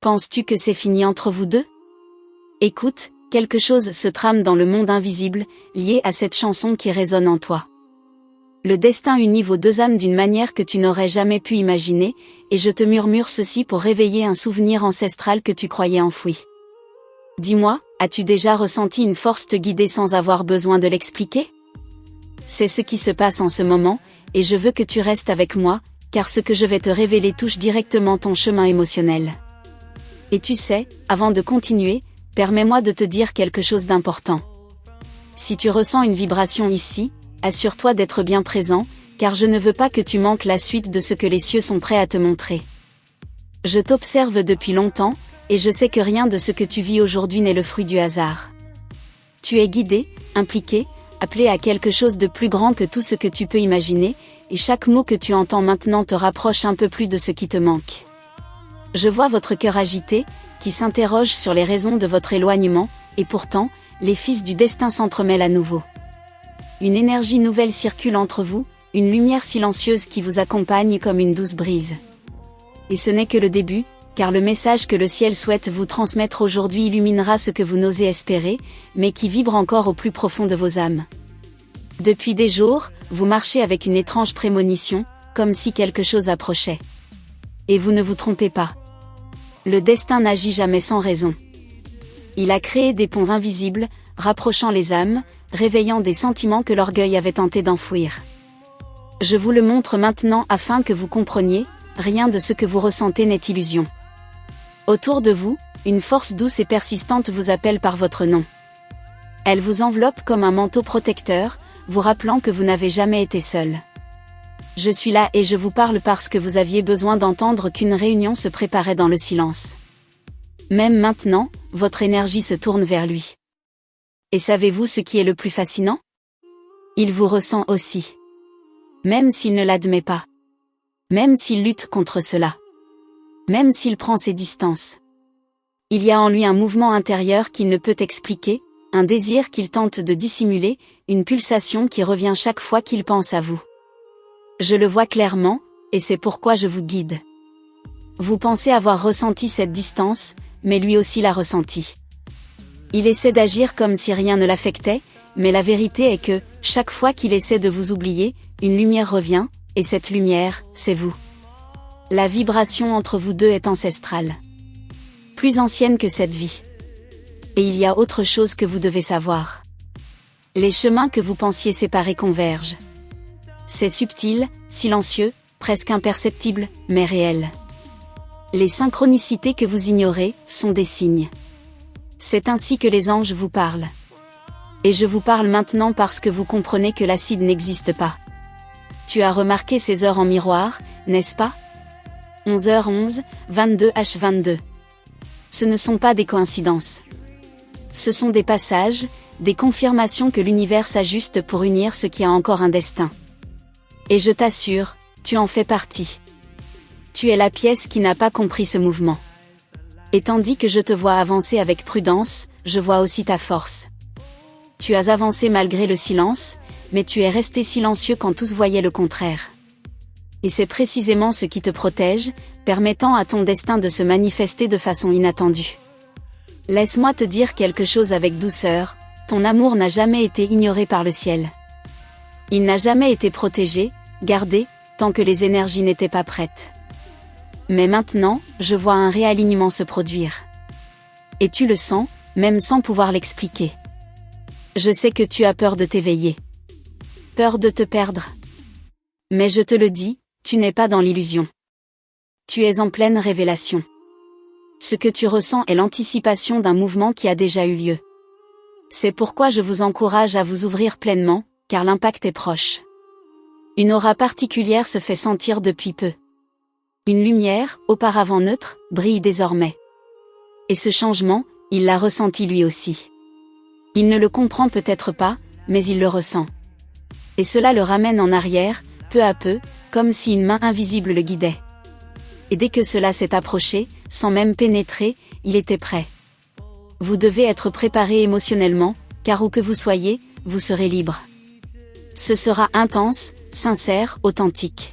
Penses-tu que c'est fini entre vous deux? Écoute, quelque chose se trame dans le monde invisible, lié à cette chanson qui résonne en toi. Le destin unit vos deux âmes d'une manière que tu n'aurais jamais pu imaginer, et je te murmure ceci pour réveiller un souvenir ancestral que tu croyais enfoui. Dis-moi, as-tu déjà ressenti une force te guider sans avoir besoin de l'expliquer? C'est ce qui se passe en ce moment, et je veux que tu restes avec moi, car ce que je vais te révéler touche directement ton chemin émotionnel. Et tu sais, avant de continuer, permets-moi de te dire quelque chose d'important. Si tu ressens une vibration ici, assure-toi d'être bien présent, car je ne veux pas que tu manques la suite de ce que les cieux sont prêts à te montrer. Je t'observe depuis longtemps, et je sais que rien de ce que tu vis aujourd'hui n'est le fruit du hasard. Tu es guidé, impliqué, appelé à quelque chose de plus grand que tout ce que tu peux imaginer, et chaque mot que tu entends maintenant te rapproche un peu plus de ce qui te manque. Je vois votre cœur agité, qui s'interroge sur les raisons de votre éloignement, et pourtant, les fils du destin s'entremêlent à nouveau. Une énergie nouvelle circule entre vous, une lumière silencieuse qui vous accompagne comme une douce brise. Et ce n'est que le début, car le message que le ciel souhaite vous transmettre aujourd'hui illuminera ce que vous n'osez espérer, mais qui vibre encore au plus profond de vos âmes. Depuis des jours, vous marchez avec une étrange prémonition, comme si quelque chose approchait. Et vous ne vous trompez pas. Le destin n'agit jamais sans raison. Il a créé des ponts invisibles, rapprochant les âmes, réveillant des sentiments que l'orgueil avait tenté d'enfouir. Je vous le montre maintenant afin que vous compreniez, rien de ce que vous ressentez n'est illusion. Autour de vous, une force douce et persistante vous appelle par votre nom. Elle vous enveloppe comme un manteau protecteur, vous rappelant que vous n'avez jamais été seul. Je suis là et je vous parle parce que vous aviez besoin d'entendre qu'une réunion se préparait dans le silence. Même maintenant, votre énergie se tourne vers lui. Et savez-vous ce qui est le plus fascinant? Il vous ressent aussi. Même s'il ne l'admet pas. Même s'il lutte contre cela. Même s'il prend ses distances. Il y a en lui un mouvement intérieur qu'il ne peut expliquer, un désir qu'il tente de dissimuler, une pulsation qui revient chaque fois qu'il pense à vous. Je le vois clairement, et c'est pourquoi je vous guide. Vous pensez avoir ressenti cette distance, mais lui aussi l'a ressenti. Il essaie d'agir comme si rien ne l'affectait, mais la vérité est que, chaque fois qu'il essaie de vous oublier, une lumière revient, et cette lumière, c'est vous. La vibration entre vous deux est ancestrale. Plus ancienne que cette vie. Et il y a autre chose que vous devez savoir. Les chemins que vous pensiez séparés convergent. C'est subtil, silencieux, presque imperceptible, mais réel. Les synchronicités que vous ignorez, sont des signes. C'est ainsi que les anges vous parlent. Et je vous parle maintenant parce que vous comprenez que l'acide n'existe pas. Tu as remarqué ces heures en miroir, n'est-ce pas? 11h11, 22h22. Ce ne sont pas des coïncidences. Ce sont des passages, des confirmations que l'univers s'ajuste pour unir ce qui a encore un destin. Et je t'assure, tu en fais partie. Tu es la pièce qui n'a pas compris ce mouvement. Et tandis que je te vois avancer avec prudence, je vois aussi ta force. Tu as avancé malgré le silence, mais tu es resté silencieux quand tous voyaient le contraire. Et c'est précisément ce qui te protège, permettant à ton destin de se manifester de façon inattendue. Laisse-moi te dire quelque chose avec douceur, ton amour n'a jamais été ignoré par le ciel. Il n'a jamais été protégé, gardé, tant que les énergies n'étaient pas prêtes. Mais maintenant, je vois un réalignement se produire. Et tu le sens, même sans pouvoir l'expliquer. Je sais que tu as peur de t'éveiller. Peur de te perdre. Mais je te le dis, tu n'es pas dans l'illusion. Tu es en pleine révélation. Ce que tu ressens est l'anticipation d'un mouvement qui a déjà eu lieu. C'est pourquoi je vous encourage à vous ouvrir pleinement, car l'impact est proche. Une aura particulière se fait sentir depuis peu. Une lumière, auparavant neutre, brille désormais. Et ce changement, il l'a ressenti lui aussi. Il ne le comprend peut-être pas, mais il le ressent. Et cela le ramène en arrière, peu à peu, comme si une main invisible le guidait. Et dès que cela s'est approché, sans même pénétrer, il était prêt. Vous devez être préparé émotionnellement, car où que vous soyez, vous serez libre. Ce sera intense, sincère, authentique.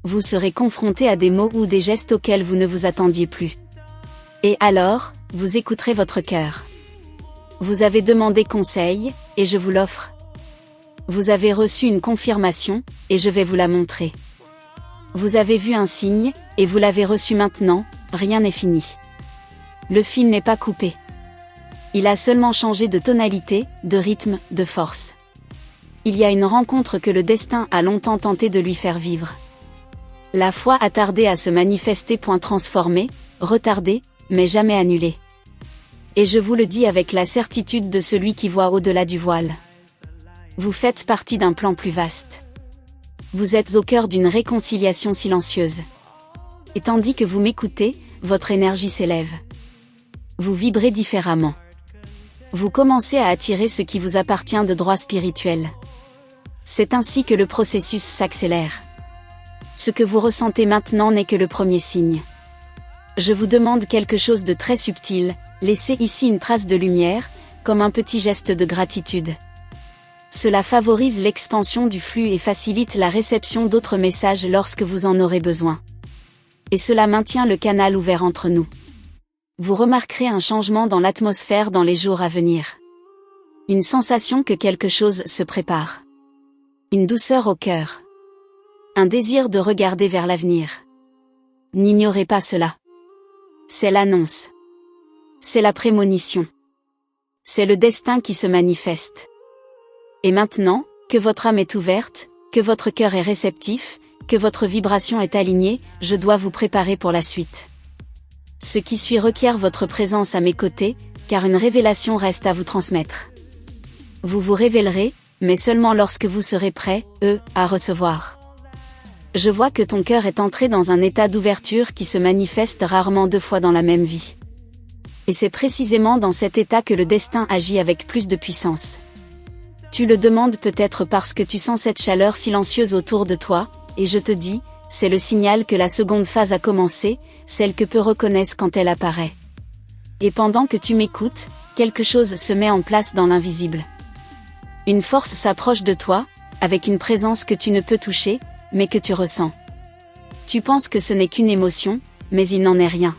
Vous serez confronté à des mots ou des gestes auxquels vous ne vous attendiez plus. Et alors, vous écouterez votre cœur. Vous avez demandé conseil, et je vous l'offre. Vous avez reçu une confirmation, et je vais vous la montrer. Vous avez vu un signe, et vous l'avez reçu maintenant, rien n'est fini. Le fil n'est pas coupé. Il a seulement changé de tonalité, de rythme, de force. Il y a une rencontre que le destin a longtemps tenté de lui faire vivre. La foi a tardé à se manifester, transformée, retardée, mais jamais annulée. Et je vous le dis avec la certitude de celui qui voit au-delà du voile. Vous faites partie d'un plan plus vaste. Vous êtes au cœur d'une réconciliation silencieuse. Et tandis que vous m'écoutez, votre énergie s'élève. Vous vibrez différemment. Vous commencez à attirer ce qui vous appartient de droit spirituel. C'est ainsi que le processus s'accélère. Ce que vous ressentez maintenant n'est que le premier signe. Je vous demande quelque chose de très subtil, laissez ici une trace de lumière, comme un petit geste de gratitude. Cela favorise l'expansion du flux et facilite la réception d'autres messages lorsque vous en aurez besoin. Et cela maintient le canal ouvert entre nous. Vous remarquerez un changement dans l'atmosphère dans les jours à venir. Une sensation que quelque chose se prépare. Une douceur au cœur. Un désir de regarder vers l'avenir. N'ignorez pas cela. C'est l'annonce. C'est la prémonition. C'est le destin qui se manifeste. Et maintenant, que votre âme est ouverte, que votre cœur est réceptif, que votre vibration est alignée, je dois vous préparer pour la suite. Ce qui suit requiert votre présence à mes côtés, car une révélation reste à vous transmettre. Vous vous révélerez, mais seulement lorsque vous serez prêt, à recevoir. Je vois que ton cœur est entré dans un état d'ouverture qui se manifeste rarement 2 fois dans la même vie. Et c'est précisément dans cet état que le destin agit avec plus de puissance. Tu le demandes peut-être parce que tu sens cette chaleur silencieuse autour de toi, et je te dis, c'est le signal que la seconde phase a commencé, celle que peu reconnaissent quand elle apparaît. Et pendant que tu m'écoutes, quelque chose se met en place dans l'invisible. Une force s'approche de toi, avec une présence que tu ne peux toucher, mais que tu ressens. Tu penses que ce n'est qu'une émotion, mais il n'en est rien.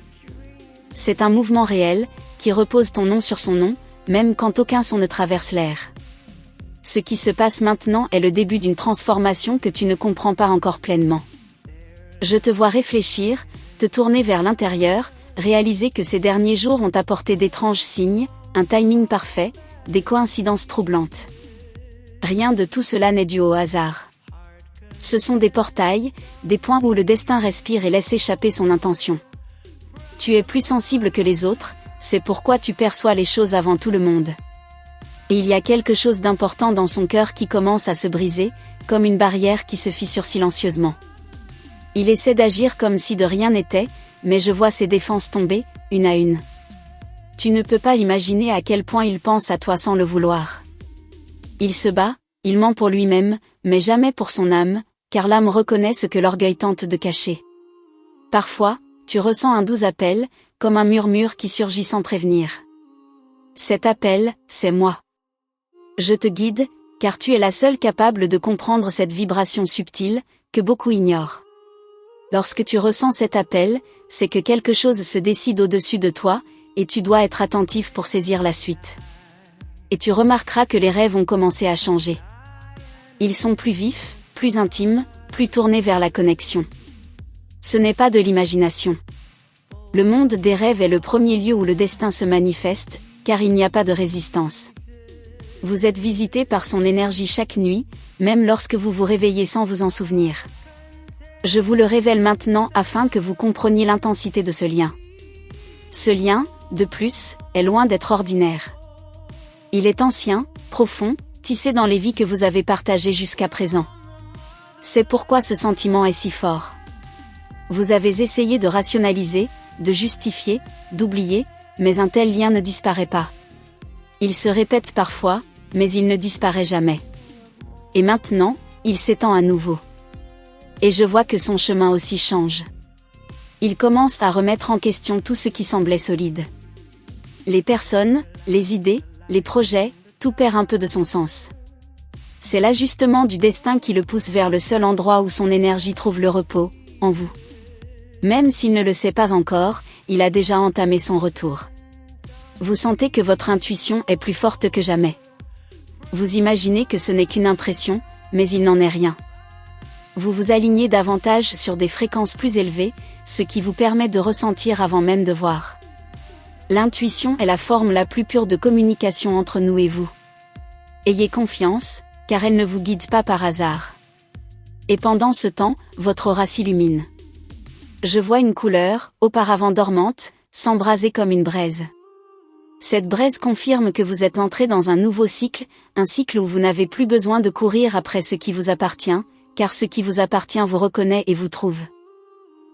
C'est un mouvement réel, qui repose ton nom sur son nom, même quand aucun son ne traverse l'air. Ce qui se passe maintenant est le début d'une transformation que tu ne comprends pas encore pleinement. Je te vois réfléchir, te tourner vers l'intérieur, réaliser que ces derniers jours ont apporté d'étranges signes, un timing parfait, des coïncidences troublantes. Rien de tout cela n'est dû au hasard. Ce sont des portails, des points où le destin respire et laisse échapper son intention. Tu es plus sensible que les autres, c'est pourquoi tu perçois les choses avant tout le monde. Et il y a quelque chose d'important dans son cœur qui commence à se briser, comme une barrière qui se fissure silencieusement. Il essaie d'agir comme si de rien n'était, mais je vois ses défenses tomber, une à une. Tu ne peux pas imaginer à quel point il pense à toi sans le vouloir. Il se bat, il ment pour lui-même, mais jamais pour son âme, car l'âme reconnaît ce que l'orgueil tente de cacher. Parfois, tu ressens un doux appel, comme un murmure qui surgit sans prévenir. Cet appel, c'est moi. Je te guide, car tu es la seule capable de comprendre cette vibration subtile, que beaucoup ignorent. Lorsque tu ressens cet appel, c'est que quelque chose se décide au-dessus de toi, et tu dois être attentif pour saisir la suite. Et tu remarqueras que les rêves ont commencé à changer. Ils sont plus vifs, plus intimes, plus tournés vers la connexion. Ce n'est pas de l'imagination. Le monde des rêves est le premier lieu où le destin se manifeste, car il n'y a pas de résistance. Vous êtes visité par son énergie chaque nuit, même lorsque vous vous réveillez sans vous en souvenir. Je vous le révèle maintenant afin que vous compreniez l'intensité de ce lien. Ce lien, de plus, est loin d'être ordinaire. Il est ancien, profond, tissé dans les vies que vous avez partagées jusqu'à présent. C'est pourquoi ce sentiment est si fort. Vous avez essayé de rationaliser, de justifier, d'oublier, mais un tel lien ne disparaît pas. Il se répète parfois, mais il ne disparaît jamais. Et maintenant, il s'étend à nouveau. Et je vois que son chemin aussi change. Il commence à remettre en question tout ce qui semblait solide. Les personnes, les idées, les projets, tout perd un peu de son sens. C'est l'ajustement du destin qui le pousse vers le seul endroit où son énergie trouve le repos, en vous. Même s'il ne le sait pas encore, il a déjà entamé son retour. Vous sentez que votre intuition est plus forte que jamais. Vous imaginez que ce n'est qu'une impression, mais il n'en est rien. Vous vous alignez davantage sur des fréquences plus élevées, ce qui vous permet de ressentir avant même de voir. L'intuition est la forme la plus pure de communication entre nous et vous. Ayez confiance, car elle ne vous guide pas par hasard. Et pendant ce temps, votre aura s'illumine. Je vois une couleur, auparavant dormante, s'embraser comme une braise. Cette braise confirme que vous êtes entré dans un nouveau cycle, un cycle où vous n'avez plus besoin de courir après ce qui vous appartient, car ce qui vous appartient vous reconnaît et vous trouve.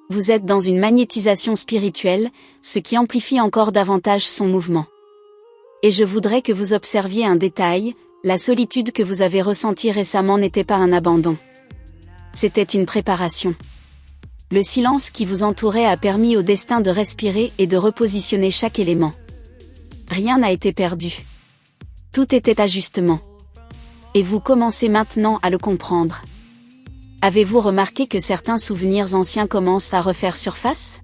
Vous êtes dans une magnétisation spirituelle, ce qui amplifie encore davantage son mouvement. Et je voudrais que vous observiez un détail, la solitude que vous avez ressentie récemment n'était pas un abandon. C'était une préparation. Le silence qui vous entourait a permis au destin de respirer et de repositionner chaque élément. Rien n'a été perdu. Tout était ajustement. Et vous commencez maintenant à le comprendre. Avez-vous remarqué que certains souvenirs anciens commencent à refaire surface?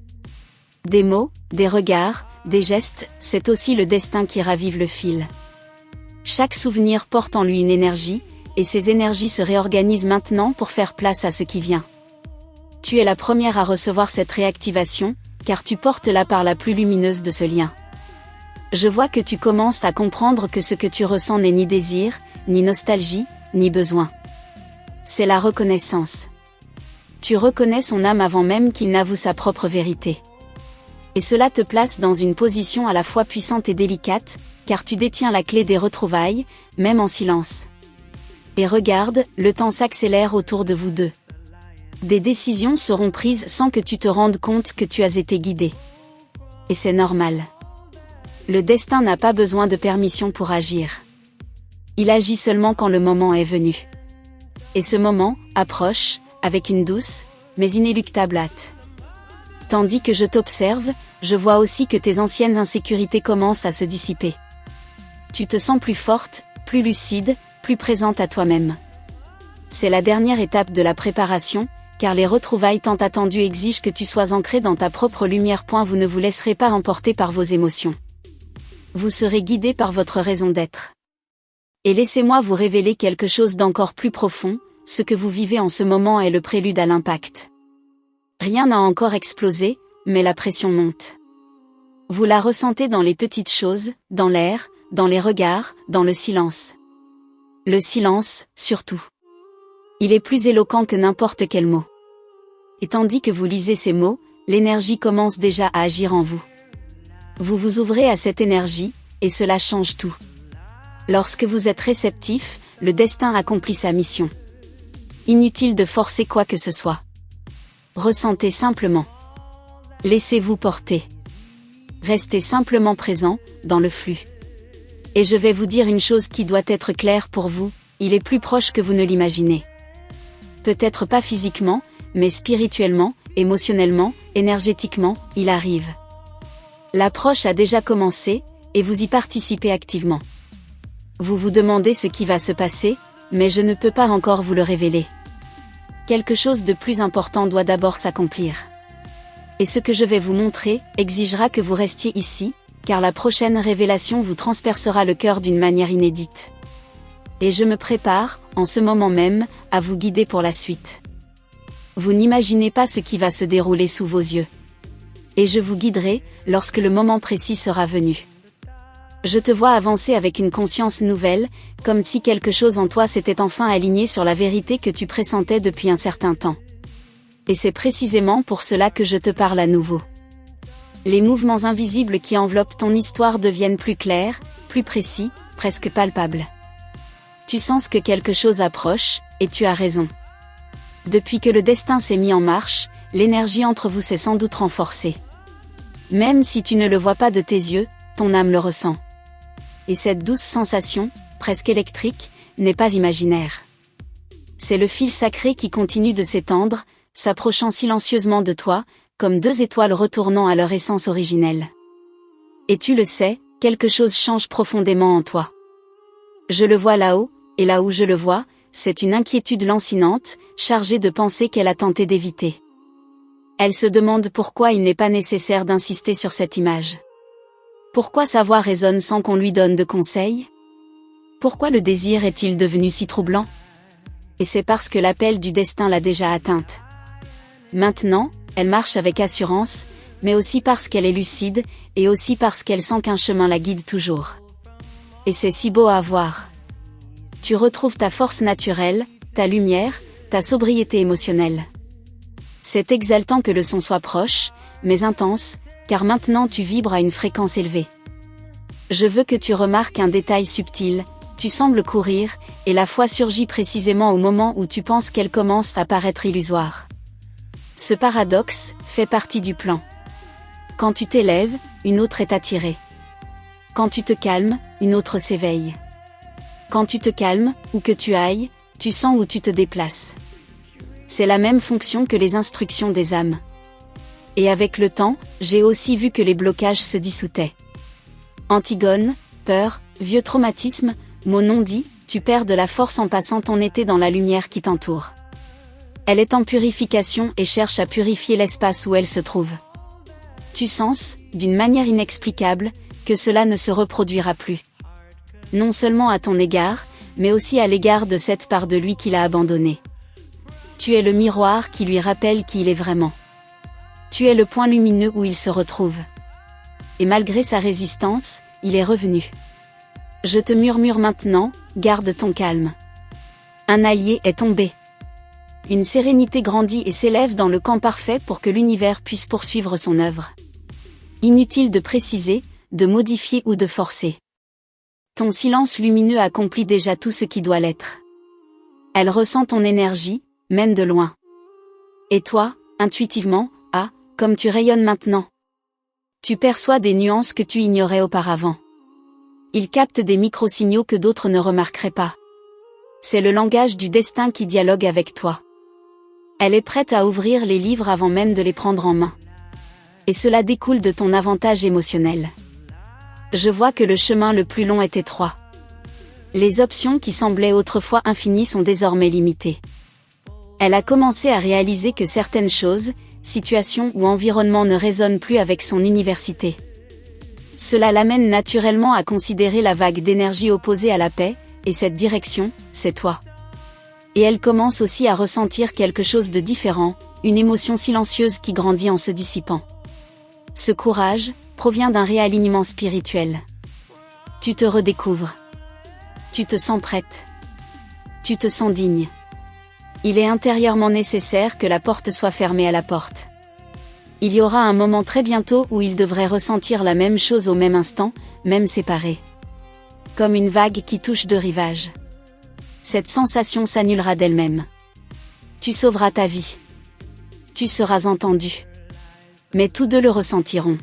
Des mots, des regards, des gestes, c'est aussi le destin qui ravive le fil. Chaque souvenir porte en lui une énergie, et ces énergies se réorganisent maintenant pour faire place à ce qui vient. Tu es la première à recevoir cette réactivation, car tu portes la part la plus lumineuse de ce lien. Je vois que tu commences à comprendre que ce que tu ressens n'est ni désir, ni nostalgie, ni besoin. C'est la reconnaissance. Tu reconnais son âme avant même qu'il n'avoue sa propre vérité. Et cela te place dans une position à la fois puissante et délicate, car tu détiens la clé des retrouvailles, même en silence. Et regarde, le temps s'accélère autour de vous deux. Des décisions seront prises sans que tu te rendes compte que tu as été guidé. Et c'est normal. Le destin n'a pas besoin de permission pour agir. Il agit seulement quand le moment est venu. Et ce moment approche, avec une douce, mais inéluctable hâte. Tandis que je t'observe, je vois aussi que tes anciennes insécurités commencent à se dissiper. Tu te sens plus forte, plus lucide, plus présente à toi-même. C'est la dernière étape de la préparation, car les retrouvailles tant attendues exigent que tu sois ancré dans ta propre lumière. Vous ne vous laisserez pas emporter par vos émotions. Vous serez guidé par votre raison d'être. Et laissez-moi vous révéler quelque chose d'encore plus profond, ce que vous vivez en ce moment est le prélude à l'impact. Rien n'a encore explosé, mais la pression monte. Vous la ressentez dans les petites choses, dans l'air, dans les regards, dans le silence. Le silence, surtout. Il est plus éloquent que n'importe quel mot. Et tandis que vous lisez ces mots, l'énergie commence déjà à agir en vous. Vous vous ouvrez à cette énergie, et cela change tout. Lorsque vous êtes réceptif, le destin accomplit sa mission. Inutile de forcer quoi que ce soit. Ressentez simplement. Laissez-vous porter. Restez simplement présent, dans le flux. Et je vais vous dire une chose qui doit être claire pour vous, il est plus proche que vous ne l'imaginez. Peut-être pas physiquement, mais spirituellement, émotionnellement, énergétiquement, il arrive. L'approche a déjà commencé, et vous y participez activement. Vous vous demandez ce qui va se passer, mais je ne peux pas encore vous le révéler. Quelque chose de plus important doit d'abord s'accomplir. Et ce que je vais vous montrer, exigera que vous restiez ici, car la prochaine révélation vous transpercera le cœur d'une manière inédite. Et je me prépare, en ce moment même, à vous guider pour la suite. Vous n'imaginez pas ce qui va se dérouler sous vos yeux. Et je vous guiderai, lorsque le moment précis sera venu. Je te vois avancer avec une conscience nouvelle, comme si quelque chose en toi s'était enfin aligné sur la vérité que tu pressentais depuis un certain temps. Et c'est précisément pour cela que je te parle à nouveau. Les mouvements invisibles qui enveloppent ton histoire deviennent plus clairs, plus précis, presque palpables. Tu sens que quelque chose approche, et tu as raison. Depuis que le destin s'est mis en marche, l'énergie entre vous s'est sans doute renforcée. Même si tu ne le vois pas de tes yeux, ton âme le ressent. Et cette douce sensation, presque électrique, n'est pas imaginaire. C'est le fil sacré qui continue de s'étendre, s'approchant silencieusement de toi, comme deux étoiles retournant à leur essence originelle. Et tu le sais, quelque chose change profondément en toi. Je le vois là-haut, et là où je le vois, c'est une inquiétude lancinante, chargée de pensées qu'elle a tenté d'éviter. Elle se demande pourquoi il n'est pas nécessaire d'insister sur cette image. Pourquoi sa voix résonne sans qu'on lui donne de conseils? Pourquoi le désir est-il devenu si troublant? Et c'est parce que l'appel du destin l'a déjà atteinte. Maintenant, elle marche avec assurance, mais aussi parce qu'elle est lucide, et aussi parce qu'elle sent qu'un chemin la guide toujours. Et c'est si beau à voir. Tu retrouves ta force naturelle, ta lumière, ta sobriété émotionnelle. C'est exaltant que le son soit proche, mais intense, car maintenant tu vibres à une fréquence élevée. Je veux que tu remarques un détail subtil, tu sembles courir, et la foi surgit précisément au moment où tu penses qu'elle commence à paraître illusoire. Ce paradoxe fait partie du plan. Quand tu t'élèves, une autre est attirée. Quand tu te calmes, une autre s'éveille. Quand tu te calmes, où que tu ailles, tu sens où tu te déplaces. C'est la même fonction que les instructions des âmes. Et avec le temps, j'ai aussi vu que les blocages se dissoutaient. Antigone, peur, vieux traumatisme, mots non dits, tu perds de la force en passant ton été dans la lumière qui t'entoure. Elle est en purification et cherche à purifier l'espace où elle se trouve. Tu sens, d'une manière inexplicable, que cela ne se reproduira plus. Non seulement à ton égard, mais aussi à l'égard de cette part de lui qui l'a abandonné. Tu es le miroir qui lui rappelle qui il est vraiment. Tu es le point lumineux où il se retrouve. Et malgré sa résistance, il est revenu. Je te murmure maintenant, garde ton calme. Un allié est tombé. Une sérénité grandit et s'élève dans le camp parfait pour que l'univers puisse poursuivre son œuvre. Inutile de préciser, de modifier ou de forcer. Ton silence lumineux accomplit déjà tout ce qui doit l'être. Elle ressent ton énergie, même de loin. Et toi, intuitivement, comme tu rayonnes maintenant. Tu perçois des nuances que tu ignorais auparavant. Il capte des micro-signaux que d'autres ne remarqueraient pas. C'est le langage du destin qui dialogue avec toi. Elle est prête à ouvrir les livres avant même de les prendre en main. Et cela découle de ton avantage émotionnel. Je vois que le chemin le plus long est étroit. Les options qui semblaient autrefois infinies sont désormais limitées. Elle a commencé à réaliser que certaines choses, situations ou environnements ne résonnent plus avec son université. Cela l'amène naturellement à considérer la vague d'énergie opposée à la paix, et cette direction, c'est toi. Et elle commence aussi à ressentir quelque chose de différent, une émotion silencieuse qui grandit en se dissipant. Ce courage provient d'un réalignement spirituel. Tu te redécouvres. Tu te sens prête. Tu te sens digne. Il est intérieurement nécessaire que la porte soit fermée à la porte. Il y aura un moment très bientôt où il devrait ressentir la même chose au même instant, même séparés. Comme une vague qui touche deux rivages. Cette sensation s'annulera d'elle-même. Tu sauveras ta vie. Tu seras entendu. Mais tous deux le ressentiront.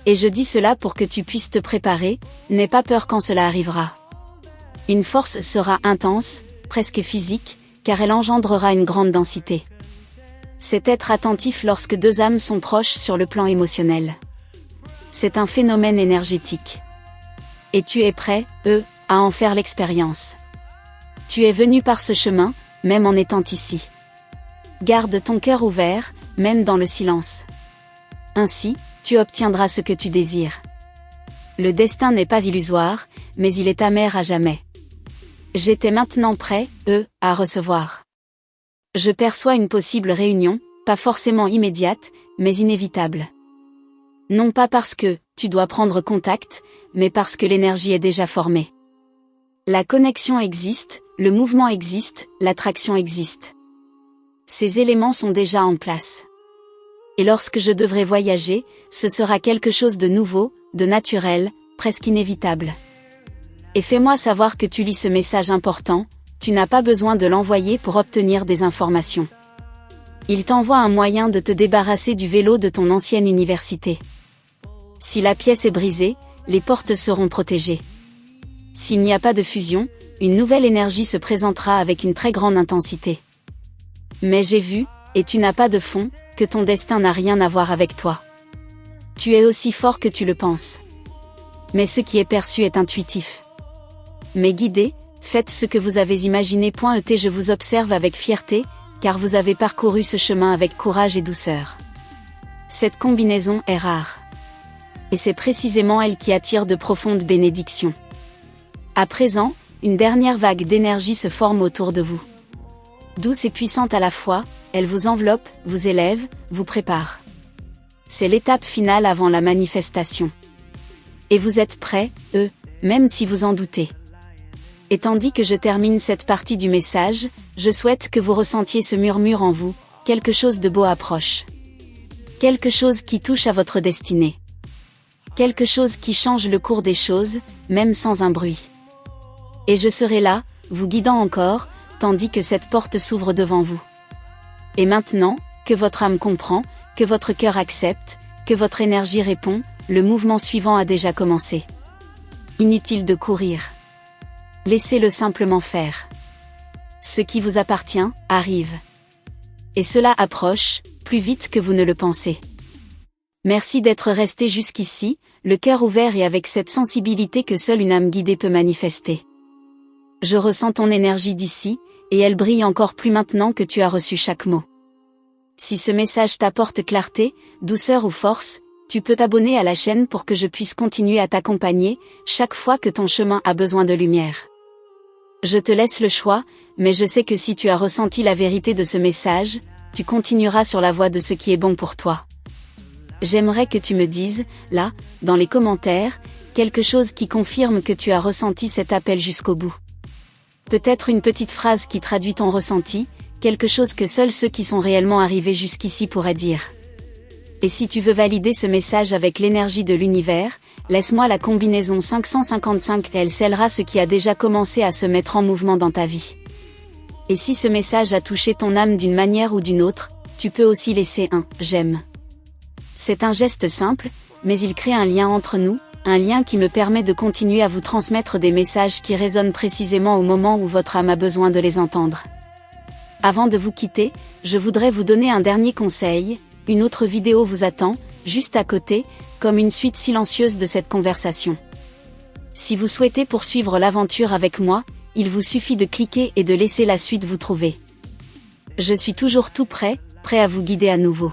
Et je dis cela pour que tu puisses te préparer, n'aie pas peur quand cela arrivera. Une force sera intense, presque physique, car elle engendrera une grande densité. C'est être attentif lorsque deux âmes sont proches sur le plan émotionnel. C'est un phénomène énergétique. Et tu es prêt, à en faire l'expérience. Tu es venu par ce chemin, même en étant ici. Garde ton cœur ouvert, même dans le silence. Ainsi, tu obtiendras ce que tu désires. Le destin n'est pas illusoire, mais il est amer à jamais. J'étais maintenant prêt, à recevoir. Je perçois une possible réunion, pas forcément immédiate, mais inévitable. Non pas parce que tu dois prendre contact, mais parce que l'énergie est déjà formée. La connexion existe, le mouvement existe, l'attraction existe. Ces éléments sont déjà en place. Et lorsque je devrai voyager, ce sera quelque chose de nouveau, de naturel, presque inévitable. Et fais-moi savoir que tu lis ce message important, tu n'as pas besoin de l'envoyer pour obtenir des informations. Il t'envoie un moyen de te débarrasser du vélo de ton ancienne université. Si la pièce est brisée, les portes seront protégées. S'il n'y a pas de fusion, une nouvelle énergie se présentera avec une très grande intensité. Mais j'ai vu, et tu n'as pas de fond, que ton destin n'a rien à voir avec toi. Tu es aussi fort que tu le penses. Mais ce qui est perçu est intuitif. Mes guidés, faites ce que vous avez imaginé. Je vous observe avec fierté, car vous avez parcouru ce chemin avec courage et douceur. Cette combinaison est rare. Et c'est précisément elle qui attire de profondes bénédictions. À présent, une dernière vague d'énergie se forme autour de vous. Douce et puissante à la fois, elle vous enveloppe, vous élève, vous prépare. C'est l'étape finale avant la manifestation. Et vous êtes prêts, même si vous en doutez. Et tandis que je termine cette partie du message, je souhaite que vous ressentiez ce murmure en vous, quelque chose de beau approche. Quelque chose qui touche à votre destinée. Quelque chose qui change le cours des choses, même sans un bruit. Et je serai là, vous guidant encore, tandis que cette porte s'ouvre devant vous. Et maintenant, que votre âme comprend, que votre cœur accepte, que votre énergie répond, le mouvement suivant a déjà commencé. Inutile de courir. Laissez-le simplement faire. Ce qui vous appartient, arrive. Et cela approche, plus vite que vous ne le pensez. Merci d'être resté jusqu'ici, le cœur ouvert et avec cette sensibilité que seule une âme guidée peut manifester. Je ressens ton énergie d'ici, et elle brille encore plus maintenant que tu as reçu chaque mot. Si ce message t'apporte clarté, douceur ou force, tu peux t'abonner à la chaîne pour que je puisse continuer à t'accompagner, chaque fois que ton chemin a besoin de lumière. Je te laisse le choix, mais je sais que si tu as ressenti la vérité de ce message, tu continueras sur la voie de ce qui est bon pour toi. J'aimerais que tu me dises, là, dans les commentaires, quelque chose qui confirme que tu as ressenti cet appel jusqu'au bout. Peut-être une petite phrase qui traduit ton ressenti, quelque chose que seuls ceux qui sont réellement arrivés jusqu'ici pourraient dire. Et si tu veux valider ce message avec l'énergie de l'univers, laisse-moi la combinaison 555, elle scellera ce qui a déjà commencé à se mettre en mouvement dans ta vie. Et si ce message a touché ton âme d'une manière ou d'une autre, tu peux aussi laisser un « j'aime ». C'est un geste simple, mais il crée un lien entre nous, un lien qui me permet de continuer à vous transmettre des messages qui résonnent précisément au moment où votre âme a besoin de les entendre. Avant de vous quitter, je voudrais vous donner un dernier conseil, une autre vidéo vous attend, juste à côté, comme une suite silencieuse de cette conversation. Si vous souhaitez poursuivre l'aventure avec moi, il vous suffit de cliquer et de laisser la suite vous trouver. Je suis toujours tout prêt à vous guider à nouveau.